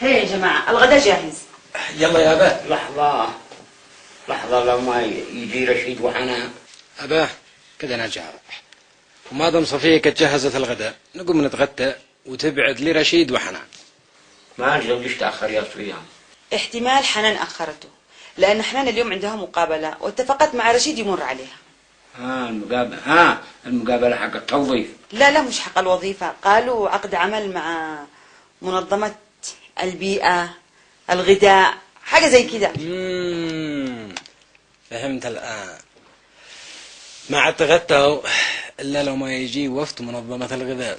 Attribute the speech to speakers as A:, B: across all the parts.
A: هي يا جماعة الغداء جاهز.
B: يلا يا أباه.
C: لحظة لما يجي رشيد وحنان.
B: أباه كذا نرجع. وما دام صفية قد جهزت الغداء نقوم نتغدى وتبعد لي رشيد وحنان.
C: ما أجل ليش تأخر يا صبيان؟
A: احتمال حنان أخرته لأن حنان اليوم عندها مقابلة واتفقت مع رشيد يمر عليها.
C: المقابلة حق التوظيف.
A: لا مش حق الوظيفة، قالوا عقد عمل مع منظمة البيئة الغذاء حاجة زي كده.
B: فهمت الآن. ما عاد تغدوا إلا لو ما يجي وفد منظمة الغذاء.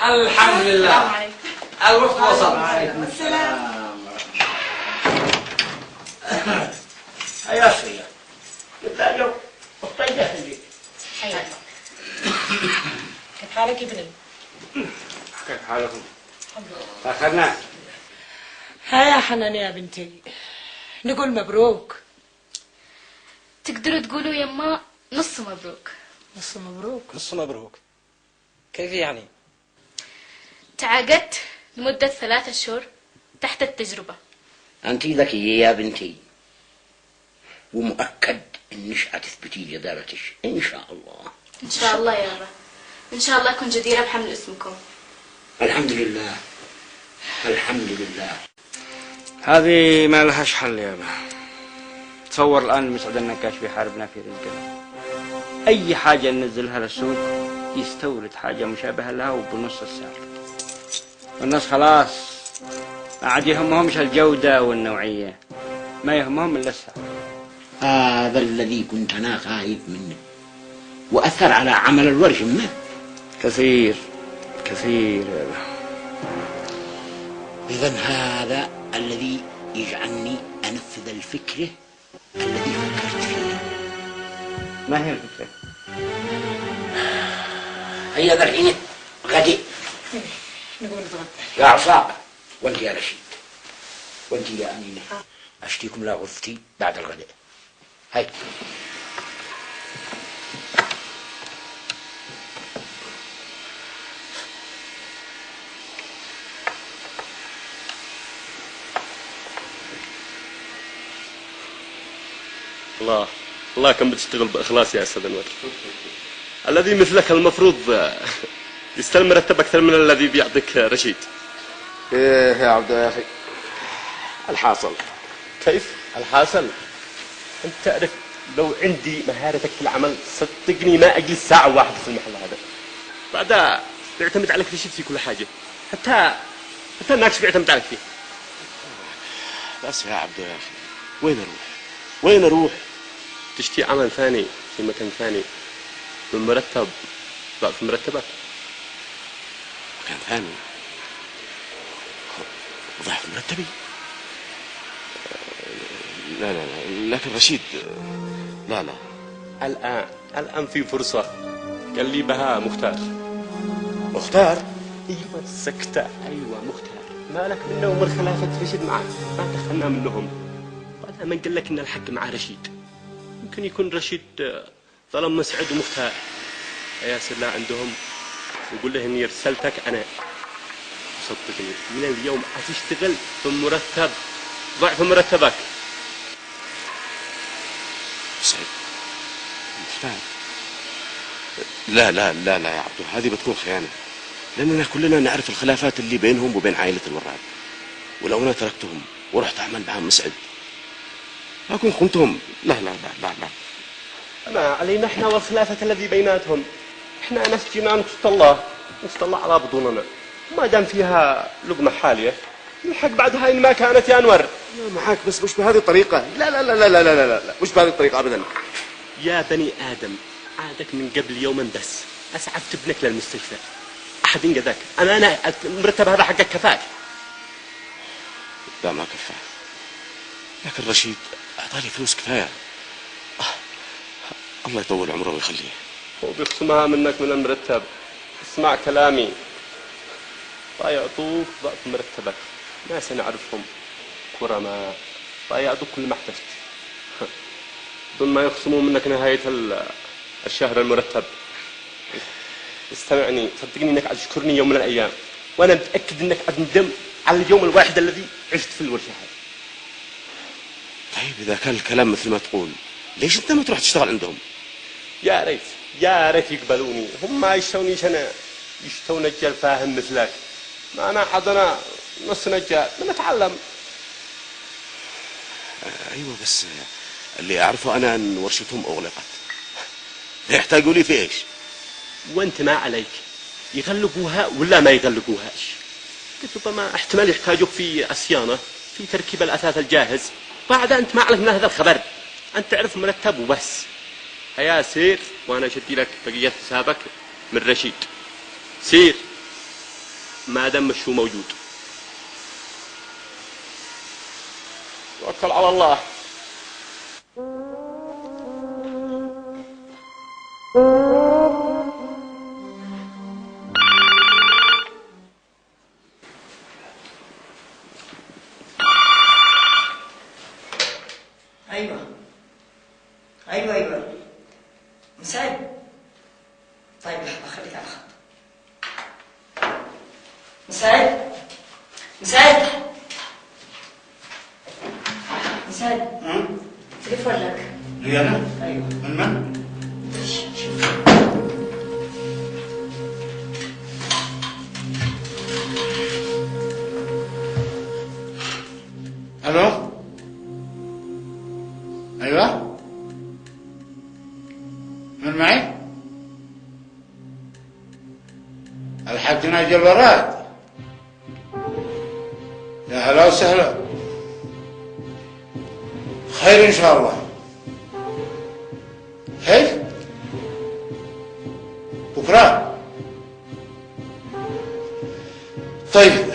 D: الحمد لله. الوفد وصل.
A: وعليكم السلام.
C: يا صبيان لا جو الطيب جاهز.
E: حياك. كيف حالك يا ابني؟
C: كيف حالكم؟ أخذنا.
E: ها يا حنان يا بنتي، نقول مبروك.
F: تقدروا تقولوا يما نص مبروك.
E: نص مبروك.
B: نص مبروك كيف يعني؟
F: تعاقدت لمدة 3 شهور تحت التجربة.
C: أنت ذكية يا بنتي ومؤكد إنش هتثبتي جدارتك إن شاء الله.
F: إن شاء الله يا رب. إن شاء الله أكون جديرة بحمل اسمكم.
C: الحمد لله الحمد لله.
D: هذه ما لهاش حل يا أبا. تصور الآن المسعد النكاش بيحاربنا في رزقنا. أي حاجة ننزلها للسوق يستورد حاجة مشابهة لها وبنص السعر. والناس خلاص ما عاد يهمهمش الجودة والنوعية، ما يهمهم إلا السعر.
C: هذا الذي كنت أنا خايف منه وأثر على عمل الورش منه
D: كثير يا أبا.
C: إذن هذا الذي يجعلني أنفذ الفكرة الذي فكرت فيه.
D: ما هي الفكرة؟
C: هيا ذا الحين غدي.
E: نقول نتغدى.
C: يا عصابة وانت يا رشيد وانت يا أمينة أشتيكم لا غرفتي بعد الغداء. هاي
G: الله كم بتشتغل بإخلاص يا أستاذ أنور. الذي مثلك المفروض يستلم مرتب أكثر من الذي بيعطيك رشيد.
H: ايه يا عبد يا أخي الحاصل.
G: كيف الحاصل؟ أنت تعرف لو عندي مهارتك في العمل صدقني ما أجلس ساعة واحدة في المحل هذا. بعدها بيعتمد عليك رشيد في كل حاجة، حتى الناقص بيعتمد عليك فيه.
H: بس يا عبد يا أخي وين أروح؟
G: تشتي عمل ثاني في مكان ثاني بالمرتب ضعف مرتبك.
H: مكان ثاني ضعف مرتبي؟ لا لكن رشيد لا
G: الآن في فرصة قال لي بها
H: مختار؟
G: ايوه سكتة. ايوه مختار. مالك منه ومن خلافة رشيد معه ما دخلنا منهم. بعدها من قال لك ان الحق مع رشيد؟ يمكن يكون رشيد ظلم مسعد ومختار. ياسر لا عندهم يقول له اني رسلتك انا. صدقني من اليوم هتشتغل بمرتب ضعف مرتبك.
H: مسعد مختار؟ لا يا عبدو هذه بتكون خيانة، لأننا كلنا نعرف الخلافات اللي بينهم وبين عائلة الوراد، ولو أنا تركتهم ورحت أعمل معهم مسعد أكون خنتهم. لا
G: ما علينا احنا والخلافة الذي بيناتهم. احنا ناس جينا نسأل الله على بطوننا، ما دام فيها لقمة حالية الحق بعدها إن ما كانت يا أنور.
H: معاك بس مش بهذه الطريقة. لا مش بهذه الطريقة أبدا.
G: يا بني آدم عادك من قبل يوما بس أسعفت ابنك للمستشفى. أحد إنقذك. أنا المرتب هذا حقك كفاك.
H: لا ما كفاه، لكن رشيد أعطاني فلوس كفاية. الله يطول عمره ويخليه.
G: هو بيخصمها منك من المرتب. اسمع كلامي، يعطوك ضعف مرتبك. ناس نعرفهم كرماء يعطوك كل ما احتجت بدون ما يخصموا منك نهاية الشهر المرتب. استمعني، صدقني انك هتشكرني يوم من الايام، وانا متاكد انك هتندم على اليوم الواحد الذي عشت في الورشه هذه.
H: طيب اذا كان الكلام مثل ما تقول، ليش انت ما تروح تشتغل عندهم؟
G: يا ريت يا ريت يقبلوني، هم ما يشتونيش انا، يشتون نجال فاهم مثلك. ما انا حضنا نص نجال، بنتعلم.
H: ايوه بس اللي اعرفه انا ان ورشتهم اغلقت. يحتاجوا لي في ايش؟
G: وانت ما عليك، يغلقوها ولا ما يغلقوهاش. قلت ربما احتمال يحتاجوك في الصيانه، في تركيب الاثاث الجاهز. بعد انت ما عليك من هذا الخبر، انت تعرف مرتب وبس. هيا سير وانا اشدي لك بقيه حسابك من رشيد. سير ما دام الشو موجود. توكل على الله.
A: ايوه مساعد. طيب لحظه خليك على الخط. مساعد تليفون لك.
I: لي انا؟
A: ايوه.
I: من؟ الو؟ ايوه؟ من معي؟ الحاج ناجي الوراد. يا هلا وسهلا. خير ان شاء الله. خير؟ بكره؟ طيب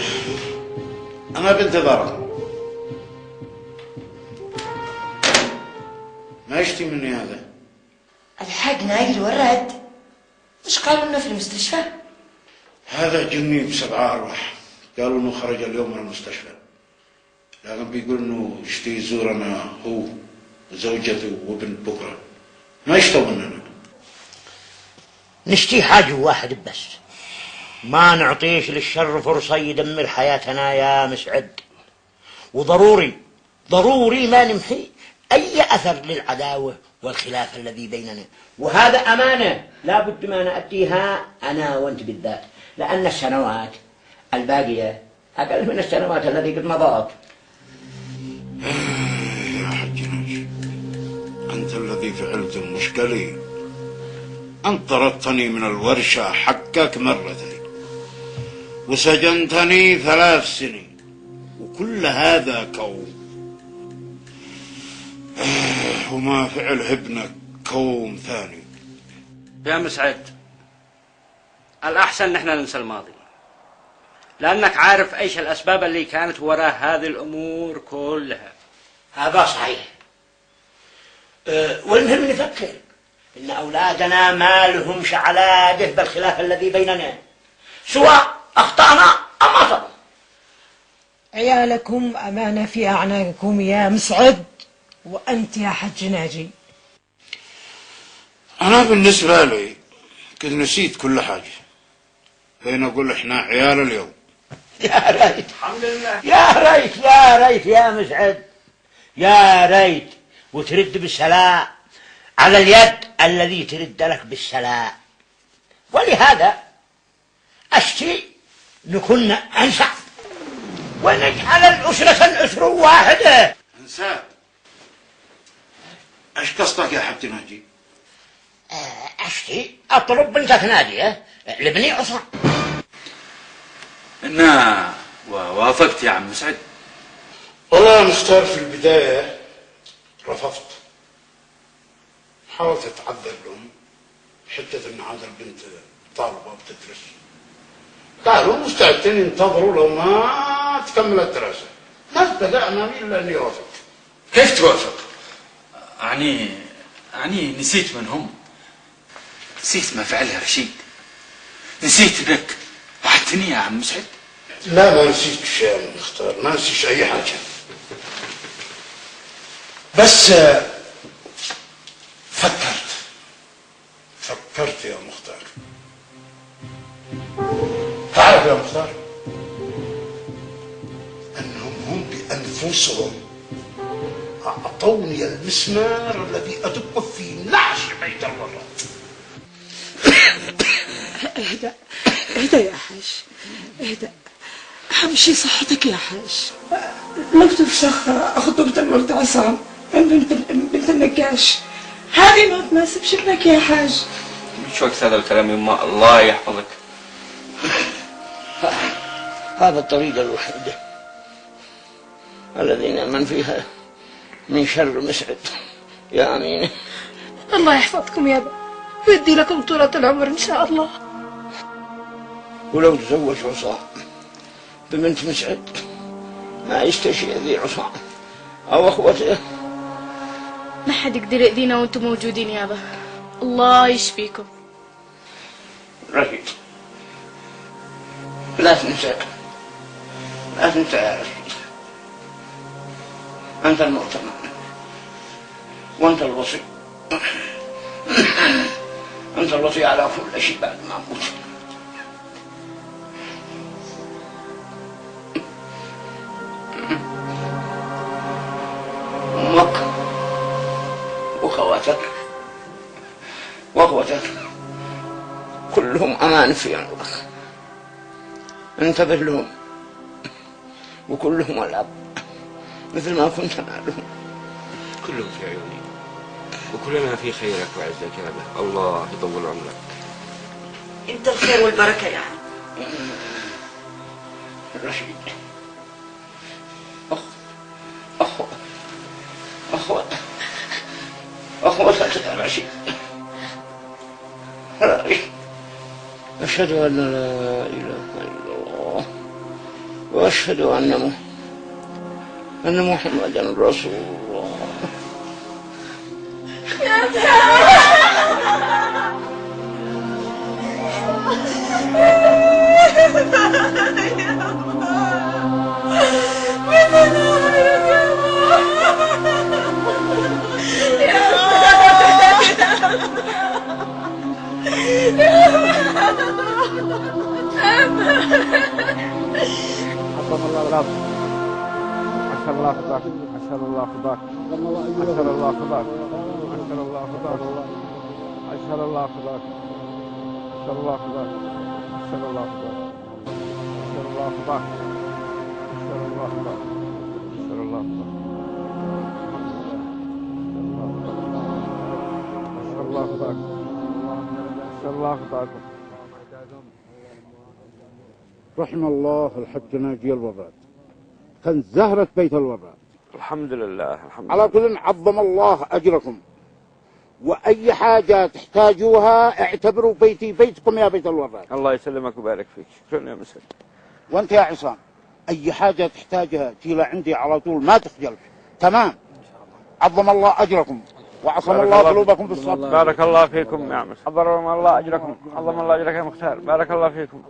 I: انا بانتظارك. ما يشتي مني هذا.
A: الحاج ناجي الوراد مش قالوا انه في المستشفى؟
I: هذا جني بسبع ارواح، قالوا انه خرج اليوم من المستشفى، لكن بيقول انه يشتي يزورنا هو وزوجته وابن بكره. ما يشتوا مننا.
J: نشتي حاجة واحد بس، ما نعطيش للشر فرصة يدمر حياتنا يا مسعد، وضروري ما نمحي أي أثر للعداوة والخلاف الذي بيننا، وهذا أمانة لا بد ما نأديها أنا وأنت بالذات، لأن السنوات الباقية أقل من السنوات التي قد مضت.
I: يا حج ناجي، أنت الذي فعلت المشكلة. أنت طردتني من الورشة حقك مرتين، وسجنتني 3 سنين، وكل هذا كوم. وما فعل ابنك كوم ثاني.
D: يا مسعد، الأحسن نحن ننسى الماضي، لأنك عارف إيش الأسباب اللي كانت وراء هذه الأمور كلها.
J: هذا صحيح. والمهم نفكر إن أولادنا ما لهمش علاقة بالخلاف الذي بيننا، سواء أخطأنا أم أصبنا.
E: عيالكم أمانة في أعناقكم يا مسعد، وأنت يا حج ناجي.
I: أنا بالنسبة لي كنت نسيت كل حاجة، بين أقول إحنا عيال اليوم.
J: يا ريت.
D: الحمد لله.
J: يا ريت يا مسعد، يا ريت وترد بالسلاء على اليد الذي ترد لك بالسلاء. ولهذا أشتي نكون أنسى ونجعل الأسرة واحدة.
I: أنسى؟ ايش قصدك يا حبتي ناجي؟
J: أشتي أطلب بنتك نادية لابني عصا.
K: أنا وافقت يا عم مسعد.
I: والله مختار في البداية رفضت، حاولت أتعذر لهم حتة إن هذا البنت طالبة بتدرس، قالوا مستعدين ينتظروا لو ما تكمل الدراسة. ما استطعنا إلا أن يوافق.
K: كيف توافق؟ أعني نسيت من هم، نسيت ما فعلها رشيد، نسيت انك وعدتني يا عم مسعد.
I: لا ما نسيت شيء يا مختار، ما نسيت أي حاجة، بس فكرت يا مختار، تعرف يا مختار أنهم هم بأنفسهم أعطوني المسمار الذي أدق في نعش بيت الوراء.
E: اهدأ اهدأ يا حاج، اهدأ. أهم شي صحتك يا حاج. لو تفسخ خطوبة الولد عصام بنت النقاش هذه ما تناسبش ابنك يا حاج.
D: مش وقت هذا الكلام يما، الله يحفظك.
J: هذا الطريق الوحيد الذي نأمن فيها من شر مسعد. يا أمين.
L: الله يحفظكم يابا ويدي لكم طولة العمر إن شاء الله.
J: ولو تزوج عصام ببنت مسعد ما يستشي ذي عصام أو أخوته.
L: ما حد يقدر يأذينا وانتم موجودين يابا. الله يشفيكم.
J: رشيد لا تنسى، لا تنسى يا رشيد، أنت المؤتمن وأنت الوصي، أنت الوصي على كل شيء بعد ما أموت. أمك وخواتك وأخوتك كلهم أمان في عمرك، انتبه لهم وكلهم الأب مثل ما كنت أنا لهم.
D: كلهم في عيوني وكلنا في خيرك وعزك يا أبا. الله يطول عمرك.
A: انت الخير والبركة يا عم.
J: رشيد أخوتك يا رشيد. أشهد أن لا إله إلا الله وأشهد أن محمدا رسول الله.
M: عظم الله الرب. عسى الله خطاك، عسى الله خطاك، عسى الله خطاك، عسى الله خطاك، عسى الله خطاك، عسى الله خطاك، عسى الله خطاك، عسى الله خطاك، عسى الله خطاك، عسى الله خطاك، عسى الله خطاك، عسى الله خطاك.
N: رحم الله الحج ناجي الوراد، كانت زهرة بيت الوراد.
M: الحمد لله الحمد لله.
N: على كل عظم الله أجركم، وأي حاجة تحتاجوها اعتبروا بيتي بيتكم يا بيت الوراد.
M: الله يسلمك ويبارك فيك. شكرا يا مسعد.
N: وأنت يا عصام أي حاجة تحتاجها تيجي لعندي على طول ما تخجل. تمام. عظم الله أجركم وعصم الله قلوبكم بالصبر.
M: بارك الله فيكم يا مسعد. عظم الله أجركم، عظم الله أجرك يا مختار. بارك الله فيكم.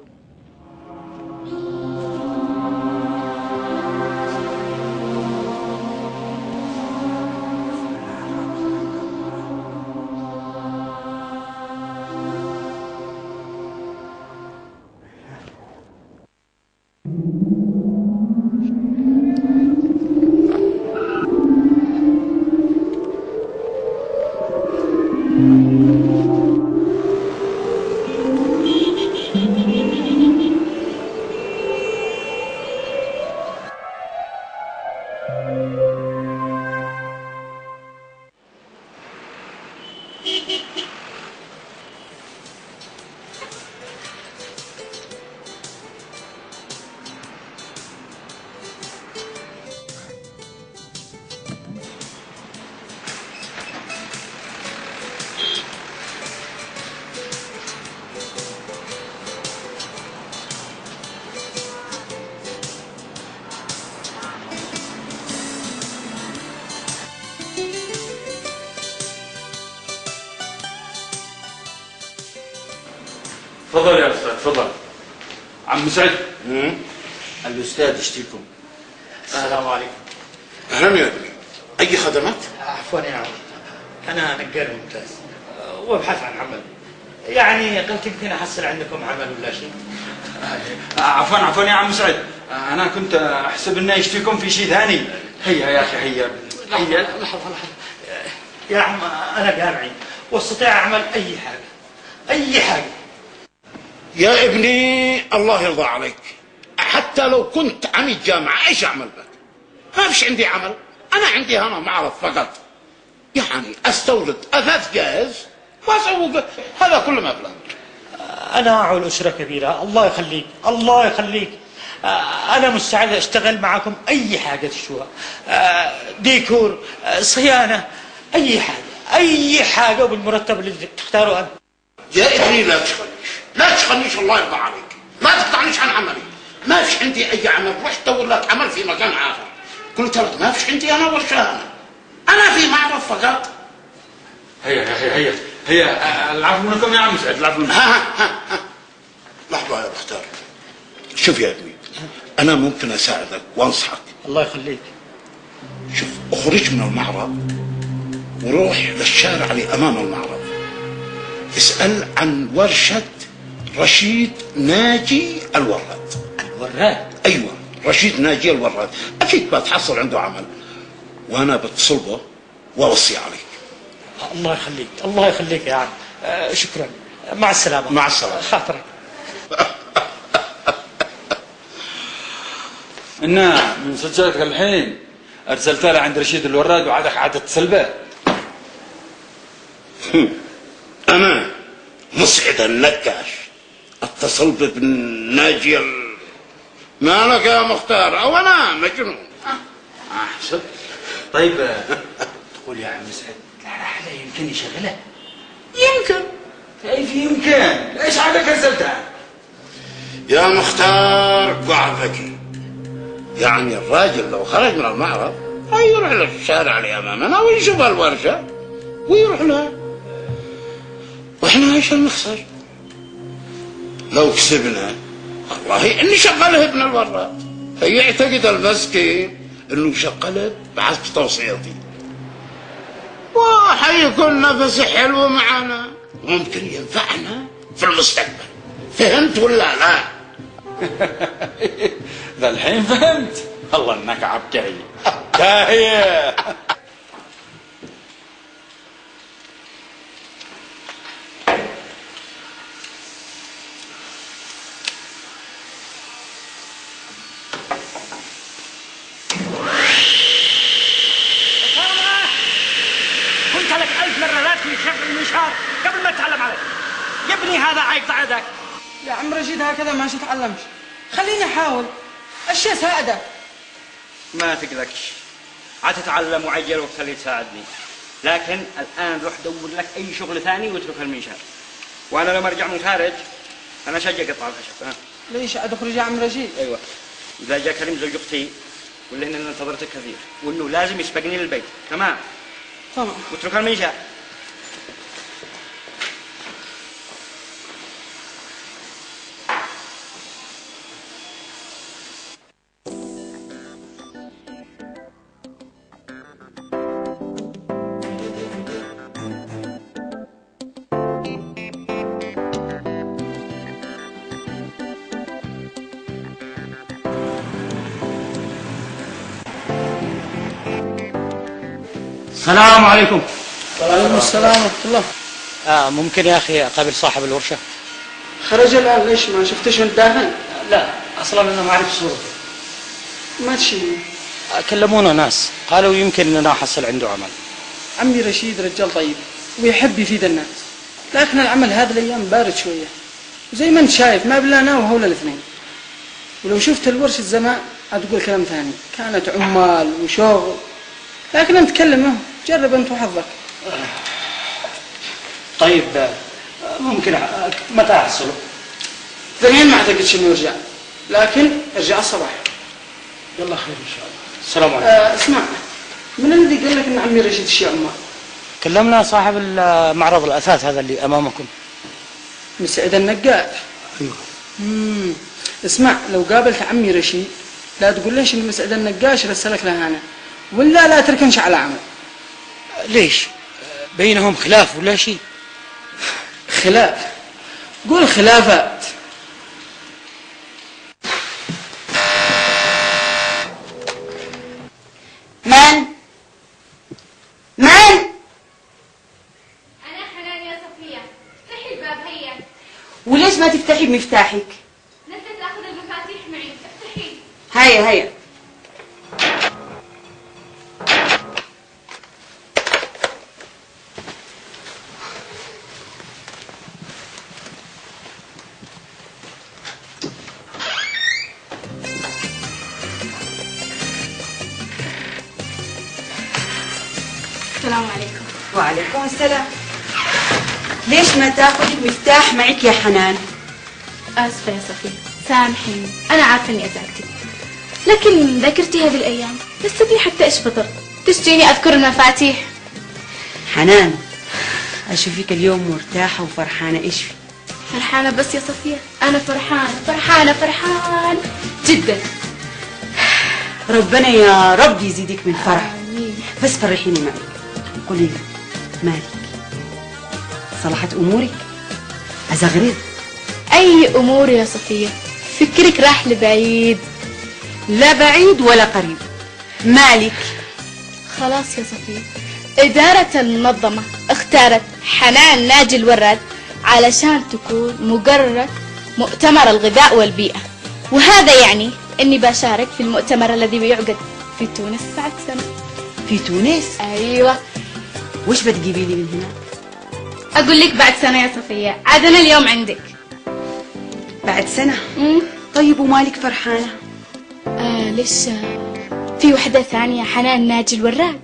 K: تفضل يا أستاذ تفضل. عم مسعد
C: الأستاذ يشتيكم.
I: السلام عليكم. أهلا يا ابني، أي خدمات؟
J: عفوا يا عم، أنا نجار ممتاز وابحث عن عمل. يعني قلت يمكن احصل عندكم عمل ولا شيء.
K: عفوا يا عم سعد، انا كنت احسب انه يشتيكم في شيء ثاني. هيا يا اخي هيا.
J: لحظة يا عم، انا جامعي واستطيع اعمل اي حاجة.
N: يا ابني الله يرضى عليك، حتى لو كنت عميد جامعة ايش اعمل بك؟ ما فيش عندي عمل، انا عندي هنا معرض فقط، يعني استورد اثاث جاهز واسوق، هذا كل ما بلان.
J: انا اعول اسرة كبيرة، الله يخليك. انا مستعد اشتغل معكم اي حاجة تشوها، ديكور، صيانة، اي حاجة بالمرتب اللي تختاروا انت.
N: يا ابني لا تشغلنيش الله يرضى عليك، لا تقطعنيش عن عملي. ما فيش عندي اي عمل، رحت دور لك عمل في مكان اخر. قلت لك ما فيش عندي انا ورشة، انا في معرض فقط.
K: هيا العفو منكم يا عم سعد، العفو منكم.
N: لحظة يا مختار، شوف يا ابني، انا ممكن اساعدك وانصحك.
J: الله يخليك.
N: شوف، اخرج من المعرض وروح للشارع اللي امام المعرض، اسأل عن ورشة رشيد ناجي الوراد. ايوه، رشيد ناجي الوراد، اكيد بتحصل عنده عمل، وانا بتصل به واوصي عليك.
J: الله يخليك يا عم. شكرا، مع السلامة.
N: مع السلامة.
J: خاطرك.
K: إنها من سجلتك الحين أرسلتها له عند رشيد الوراد وعادك عاد تتصل به.
N: أنا مسعد النكاش اتصل بابن ناجي مالك يا مختار؟ أو أنا مجنون؟
K: أحسن. طيب تقول يا عم مسعد لا يمكن يشغله؟ يمكن. كيف يمكن؟ ليش عادك أرسلتها؟
N: يا مختار قاعد ذكي، يعني الراجل لو خرج من المعرض يروح للشارع اللي امامنا ويشوف الورشه ويروح لها، واحنا ايش نخسر؟ لو كسبنا والله اني شغله ابن الوراد، فيعتقد المسكين انه شغله بحسب توصيتي، وحيكون نفس حلو معنا وممكن ينفعنا في المستقبل. فهمت ولا لا؟
K: ذا الحين فهمت. الله انك عبقري. داهية.
J: قلت لك 1000 مرة لا تشغل المنشار قبل ما تتعلم عليه. يا ابني هذا عيق عدك.
E: يا عم رشيد هكذا ما تتعلمش، خليني احاول، اشياء ساعدك.
D: ما تقلقش، عتتعلم وعجل وخليه تساعدني، لكن الآن روح دور لك أي شغل ثاني واترك المنشار، وأنا لما أرجع من خارج أنا أشجع قطع الخشب.
E: ليش أدخل يا عم رشيد؟
D: أيوة، إذا جاء كريم زوج أختي قول له إن أنا انتظرتك كثير وإنه لازم يسبقني للبيت. تمام؟ واترك المنشار.
J: السلام عليكم.
E: وعليكم السلام ورحمة الله.
J: ممكن يا أخي أقابل صاحب الورشة؟
E: خرج الآن، ليش ما شفتش وانت داخل؟
J: لا، أصلا أنا ما أعرف صورته.
E: ما تشي.
J: كلمونا ناس قالوا يمكن أن أنا أحصل عنده عمل.
E: عمي رشيد رجال طيب ويحب يفيد الناس، لكن العمل هذه الأيام بارد شوية، وزي ما أنت شايف ما بلانا وهولا الاثنين. ولو شفت الورشة زمان هتقول كلام ثاني، كانت عمال وشغل، لكن أنت كلمه، جرب أنت وحظك.
J: طيب ممكن متى أحصله؟
E: ثانيين ما أعتقدش إنه يرجع، لكن ارجع الصباح.
J: يلا خير إن شاء الله. السلام عليكم.
E: اسمع، من الذي قال لك إن عمي رشيد الشيء عمال؟
J: كلمنا صاحب معرض الأثاث هذا اللي أمامكم.
E: مسعد النقاش.
J: أيوه.
E: اسمع، لو قابلت عمي رشيد لا تقول ليش إن مسعد النقاش رسلك لهنا، ولا لا تركنش على عمل.
J: ليش؟ بينهم خلاف ولا شيء؟
E: خلاف؟ قول خلافات.
A: من؟
F: أنا حنان يا صفية، افتحي الباب هيا.
A: وليش ما تفتحي بمفتاحك؟
F: نسيت آخذ المفاتيح معي، افتحي.
A: هيا.
F: السلام عليكم.
A: وعليكم السلام. ليش ما تاخذي المفتاح معك يا حنان؟
F: آسفة يا صفية، سامحيني، أنا عارفة إني أزعجتك، لكن ذاكرتي هذه الأيام لستني حتى إيش فطرت تشتيني أذكر المفاتيح.
A: حنان أشوفك اليوم مرتاحة وفرحانة، إيش في؟
F: فرحانة بس يا صفية، أنا فرحانة جدا.
A: ربنا يا رب يزيدك من فرح.
F: آمين.
A: بس فرحيني معك، قولي لي مالك؟ صلحت أمورك؟ أزغرد؟
F: أي أمور يا صفية؟ فكرك راح لبعيد.
A: لا بعيد ولا قريب. مالك؟
F: خلاص يا صفية، إدارة المنظمة اختارت حنان ناجي الوراد علشان تكون مقررة مؤتمر الغذاء والبيئة، وهذا يعني إني بشارك في المؤتمر الذي بيعقد في تونس بعد سنة.
A: في تونس؟
F: أيوة.
A: وش بتجيبي لي من هنا؟
F: أقول لك بعد سنة يا صفية، عاد أنا اليوم عندك.
A: بعد سنة؟ طيب ومالك فرحانة؟
F: ليش في وحدة ثانية حنان ناجي الوراد.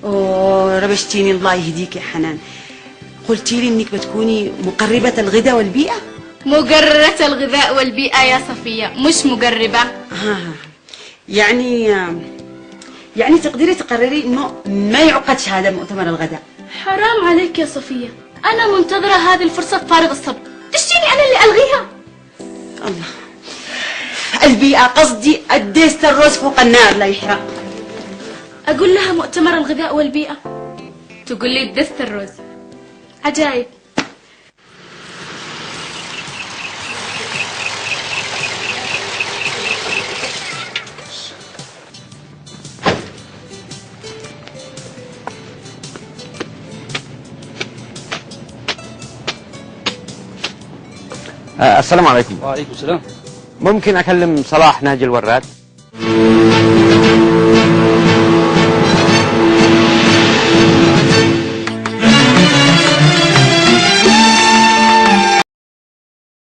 A: أوه ربشتيني، الله يهديك يا حنان. قلتي لي إنك بتكوني مقربة الغذاء والبيئة؟
F: مقررة الغذاء والبيئة يا صفية، مش مقربة.
A: يعني تقدري تقرري إنه ما يعقدش هذا مؤتمر الغذاء.
F: حرام عليك يا صفية، أنا منتظرة هذه الفرصة بفارغ الصبر، تشتيني أنا اللي ألغيها؟
A: الله، البيئة قصدي الديست الروز فوق النار لا يحرق.
F: أقول لها مؤتمر الغذاء والبيئة تقول لي الدست الروز. عجائب.
D: السلام عليكم.
K: وعليكم السلام.
D: ممكن أكلم صلاح ناجي الوراد؟